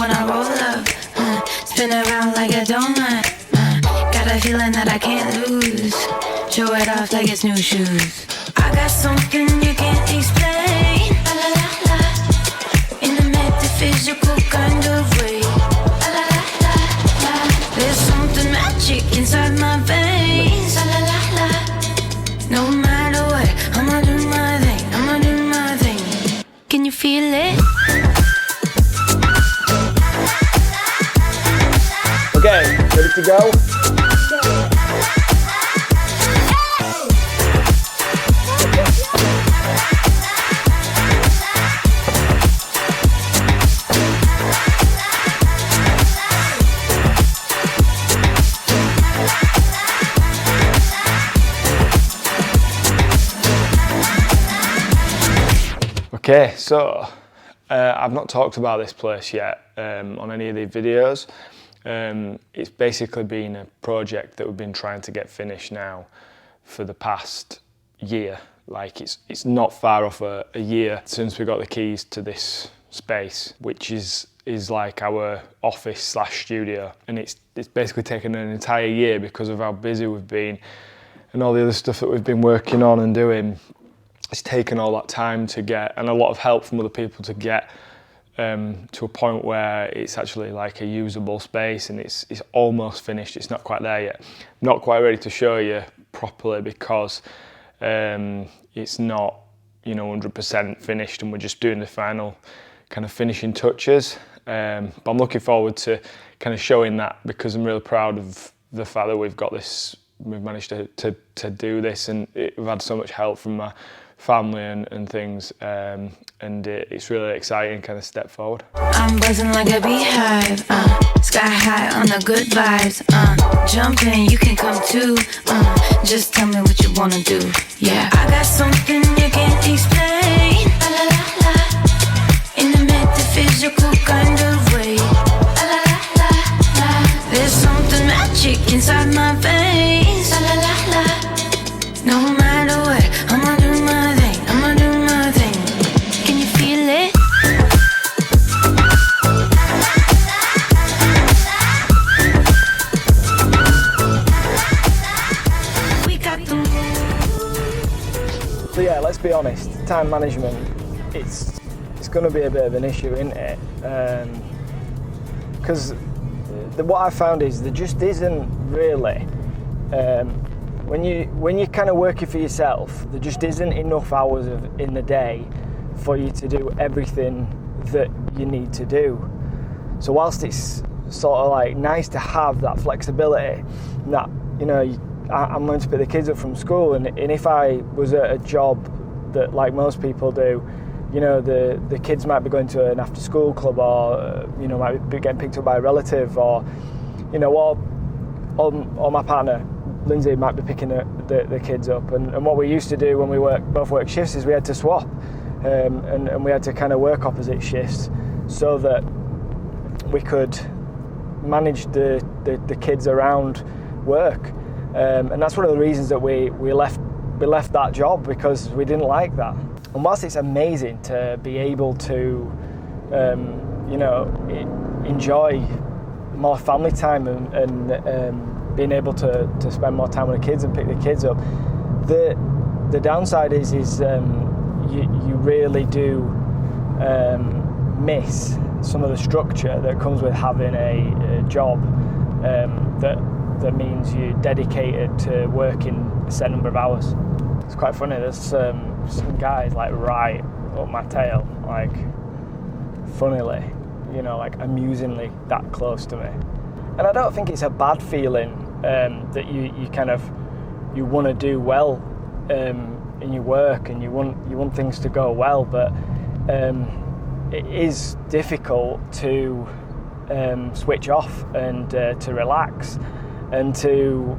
when I roll up. Spin around like a donut. Got a feeling that I can't lose. Show it off like it's new shoes. I got something you can't explain. La la la la. In a metaphysical kind of way. La la la la la. There's something magic inside my veins. La la la la. No matter what, I'ma do my thing. I'ma do my thing. Can you feel it? Okay, ready to go? Okay, so I've not talked about this place yet on any of the videos. It's basically been a project that we've been trying to get finished now for the past year. Like it's not far off a year since we got the keys to this space, which is like our office / studio. And it's basically taken an entire year because of how busy we've been and all the other stuff that we've been working on and doing. It's taken all that time to get, and a lot of help from other people to get to a point where it's actually like a usable space, and it's almost finished. It's not quite there yet. Not quite ready to show you properly because it's not, 100% finished, and we're just doing the final kind of finishing touches. But I'm looking forward to kind of showing that because I'm really proud of the fact that we've got this. We've managed to do this, and we've had so much help from my family and things, and it's really exciting kind of step forward. I'm buzzing like a beehive, sky high on the good vibes, jump in, you can come too, just tell me what you wanna do, yeah. I got something you can't explain, la la la la, in a metaphysical kind of way, la la la la la. There's something magic inside my veins, la la la la. No matter what, I'ma do my thing, I'ma do my thing. Can you feel it? We got the So yeah, let's be honest, time management, it's going to be a bit of an issue, isn't it? Because what I found is there just isn't really, when you're kind of working for yourself, there just isn't enough hours in the day for you to do everything that you need to do. So whilst it's sort of like nice to have that flexibility, that I'm going to pick the kids up from school, and if I was at a job that like most people do, the kids might be going to an after school club, or might be getting picked up by a relative, or my partner Lindsay might be picking the kids up, and what we used to do when we both worked shifts is we had to swap, and we had to kind of work opposite shifts so that we could manage the kids around work, and that's one of the reasons that we left that job, because we didn't like that. And whilst it's amazing to be able to enjoy more family time and being able to spend more time with the kids and pick the kids up, the downside is you really do miss some of the structure that comes with having a job that means you're dedicated to working a set number of hours. It's quite funny, there's some guys like right up my tail, like funnily, like amusingly that close to me. And I don't think it's a bad feeling that you want to do well in your work, and you want things to go well, but it is difficult to switch off and to relax and to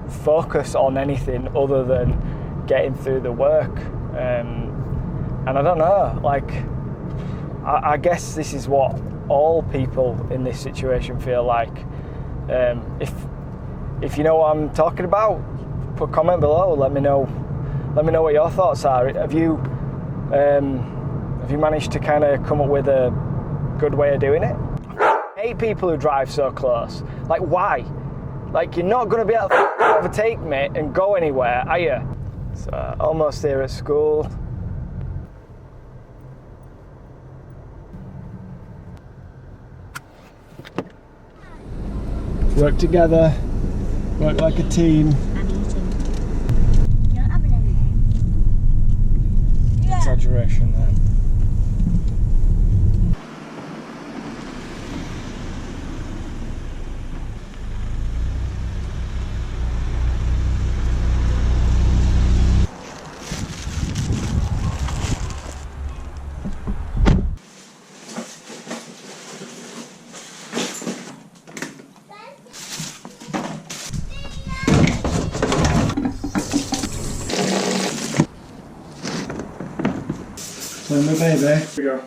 focus on anything other than getting through the work. And I don't know, like I guess this is what all people in this situation feel like. If you know what I'm talking about, put a comment below. Let me know what your thoughts are. Have you managed to kind of come up with a good way of doing it. I hate people who drive so close. Like, why? Like, you're not going to be able to overtake me and go anywhere, are you? So, almost here at school. Work together, work like a team. I'm eating. You're not having anything? Yeah. Exaggeration there. So my baby. Here we go.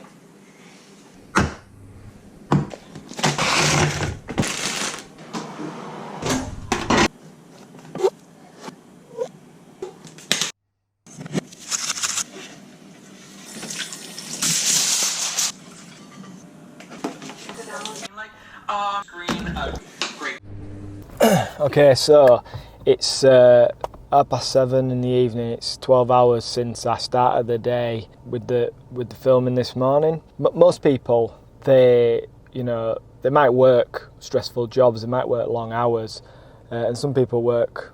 Okay, so it's 7:30 in the evening. It's 12 hours since I started the day with the filming this morning. Most people, they might work stressful jobs, they might work long hours, and some people work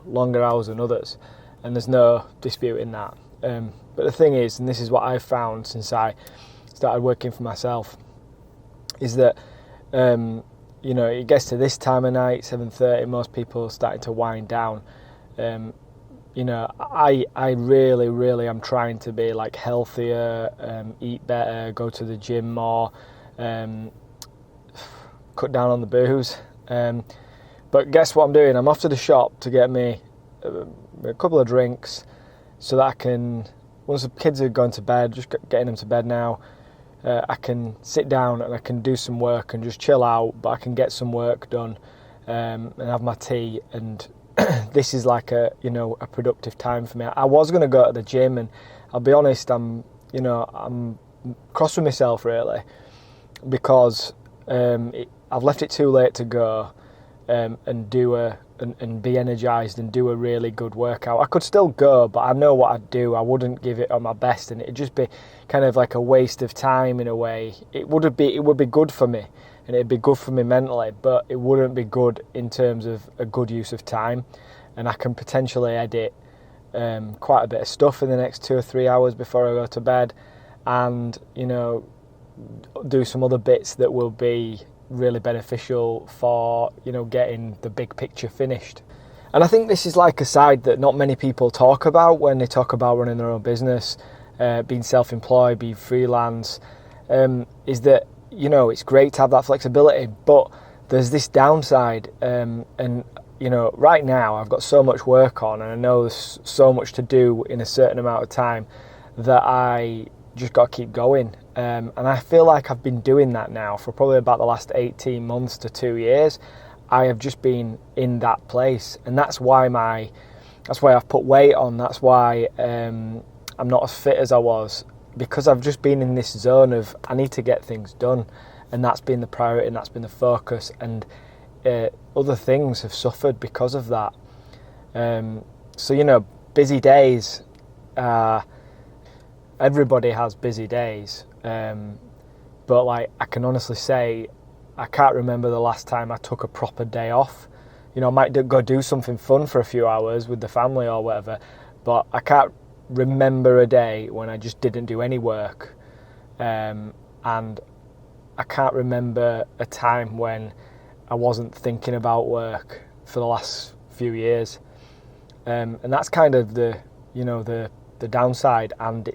longer hours than others, and there's no disputing that. But the thing is, and this is what I've found since I started working for myself, is that it gets to this time of night, 7:30, most people are starting to wind down. I really am trying to be like healthier, eat better, go to the gym more, cut down on the booze. But guess what I'm doing? I'm off to the shop to get me a couple of drinks so that I can, once the kids are going to bed, just getting them to bed now, I can sit down and I can do some work and just chill out, but I can get some work done and have my tea, and this is like a productive time for me. I was going to go to the gym, and I'll be honest, I'm cross with myself really, because I've left it too late to go and be energised and do a really good workout. I could still go, but I know what I'd do. I wouldn't give it on my best, and it'd just be kind of like a waste of time in a way. It would be good for me, and it'd be good for me mentally, but it wouldn't be good in terms of a good use of time. And I can potentially edit quite a bit of stuff in the next 2 or 3 hours before I go to bed, and do some other bits that will be really beneficial for getting the big picture finished. And I think this is like a side that not many people talk about when they talk about running their own business, being self-employed, being freelance, is that it's great to have that flexibility, but there's this downside, and right now I've got so much work on, and I know there's so much to do in a certain amount of time that I just got to keep going. And I feel like I've been doing that now for probably about the last 18 months to 2 years. I have just been in that place, and that's why I've put weight on. That's why I'm not as fit as I was, because I've just been in this zone of I need to get things done, and that's been the priority and that's been the focus, and other things have suffered because of that. So busy days, everybody has busy days, but like I can honestly say I can't remember the last time I took a proper day off. I might go do something fun for a few hours with the family or whatever, but I can't remember a day when I just didn't do any work, and I can't remember a time when I wasn't thinking about work for the last few years, and that's kind of the downside, and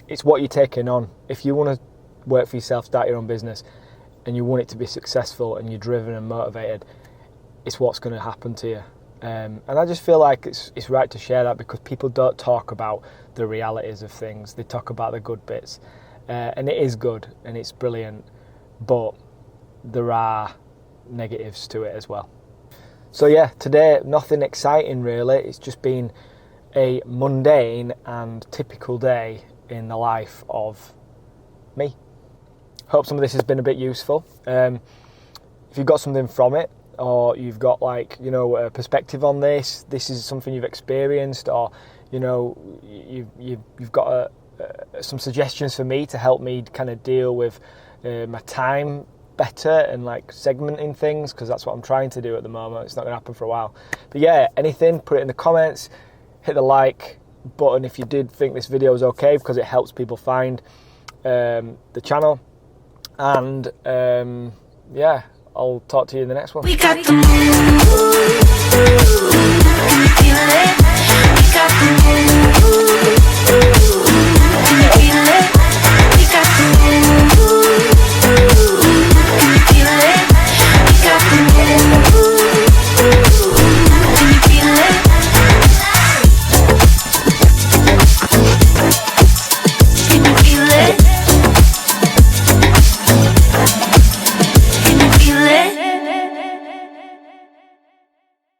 it's what you're taking on. If you want to work for yourself, start your own business, and you want it to be successful, and you're driven and motivated, it's what's going to happen to you. And I just feel like it's right to share that, because people don't talk about the realities of things. They talk about the good bits, and it is good and it's brilliant, but there are negatives to it as well. So yeah, today nothing exciting really. It's just been a mundane and typical day in the life of me. Hope some of this has been a bit useful. If you've got something from it, or you've got like, you know, a perspective on this is something you've experienced, or, you know, you've got some suggestions for me to help me kind of deal with my time better and like segmenting things, because that's what I'm trying to do at the moment. It's not going to happen for a while. But yeah, anything, put it in the comments, hit the like button if you did think this video was okay, because it helps people find the channel. And yeah, I'll talk to you in the next one. We got the mood. Feel it. We got the mood.